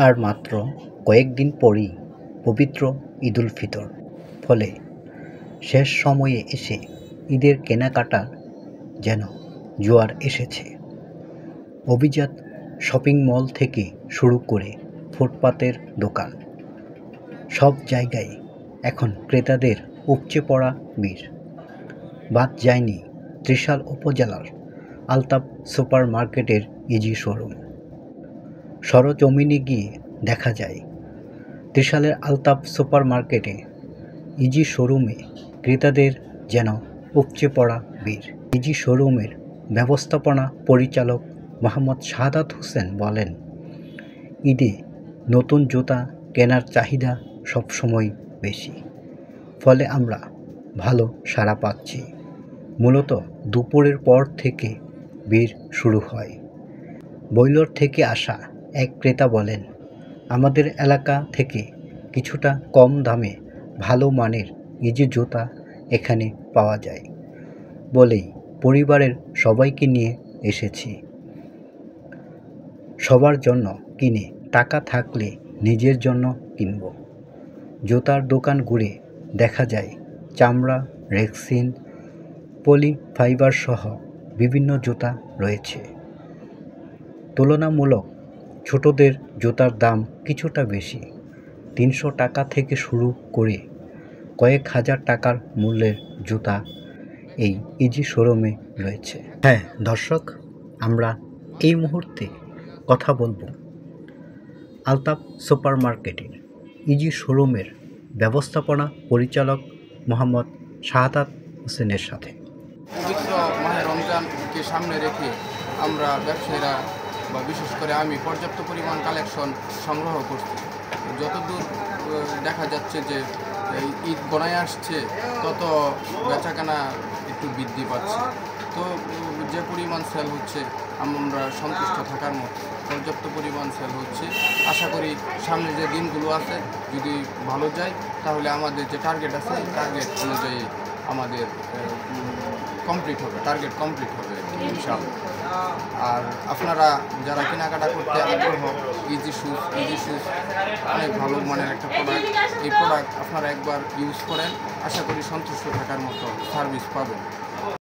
আর মাত্র কয়েকদিন পরই পবিত্র ঈদুল ফিতর, ফলে শেষ সময়ে এসে ঈদের কেনাকাটার যেন জোয়ার এসেছে। অভিজাত শপিং মল থেকে শুরু করে ফুটপাতের দোকান, সব জায়গায় এখন ক্রেতাদের উপচে পড়া ভিড়। বাদ যায়নি ত্রিশাল উপজেলার আলতাফ সুপার মার্কেটের ইজি শোরুম। সরজমিনে গিয়ে দেখা যায় ত্রিশালের আলতাফ সুপার মার্কেটে ইজি শোরুমে ক্রেতাদের যেন উপচে পড়া ভিড়। ইজি শোরুমের ব্যবস্থাপনা পরিচালক মোহাম্মদ শাহাদাত হোসেন বলেন, ঈদে নতুন জুতা কেনার চাহিদা সবসময় বেশি, ফলে আমরা ভালো সাড়া পাচ্ছি। মূলত দুপুরের পর থেকে ভিড় শুরু হয়। বৈলর থেকে আসা এক ক্রেতা বলেন, আমাদের এলাকা থেকে কিছুটা কম দামে ভালো মানের ইজি জুতা এখানে পাওয়া যায় বলেই পরিবারের সবাইকে নিয়ে এসেছি। সবার জন্য কিনে টাকা থাকলে নিজের জন্য কিনব। জুতার দোকান ঘুরে দেখা যায় চামড়া, রেক্সিন, পলি ফাইবার সহ বিভিন্ন জুতা রয়েছে। তুলনামূলক ছোটদের জুতার দাম কিছুটা বেশি, 300 টাকা থেকে শুরু করে কয়েক হাজার টাকার মূল্যের জুতা এই ইজি শোরুমে রয়েছে। হ্যাঁ দর্শক, আমরা এই মুহূর্তে কথা বলবো আলতাফ সুপার মার্কেটের ইজি শোরুমের ব্যবস্থাপনা পরিচালক মোহাম্মদ শাহাদাত হোসেনের সাথে। পবিত্র মাহে রমজানকে সামনে রেখে আমরা ব্যবসায়ীরা বা বিশেষ করে আমি পর্যাপ্ত পরিমাণ কালেকশন সংগ্রহ করছি। যতদূর দেখা যাচ্ছে যে ঈদ গণায় আসছে, তত বেচাকেনা একটু বৃদ্ধি পাচ্ছে। তো যে পরিমাণ সেল হচ্ছে আমরা সন্তুষ্ট থাকার মতো, পর্যাপ্ত পরিমাণ সেল হচ্ছে। আশা করি সামনে যে দিনগুলো আছে যদি ভালো যায়, তাহলে আমাদের যে টার্গেট আছে টার্গেট অনুযায়ী আমাদের টার্গেট কমপ্লিট হবে ইনশাআল্লাহ। আর আপনারা যারা কেনাকাটা করতে আগ্রহ, ইজি শুজ অনেক ভালো মানের একটা প্রোডাক্ট। এই প্রোডাক্ট আপনারা একবার ইউজ করেন, আশা করি সন্তুষ্ট থাকার মতো সার্ভিস পাবেন।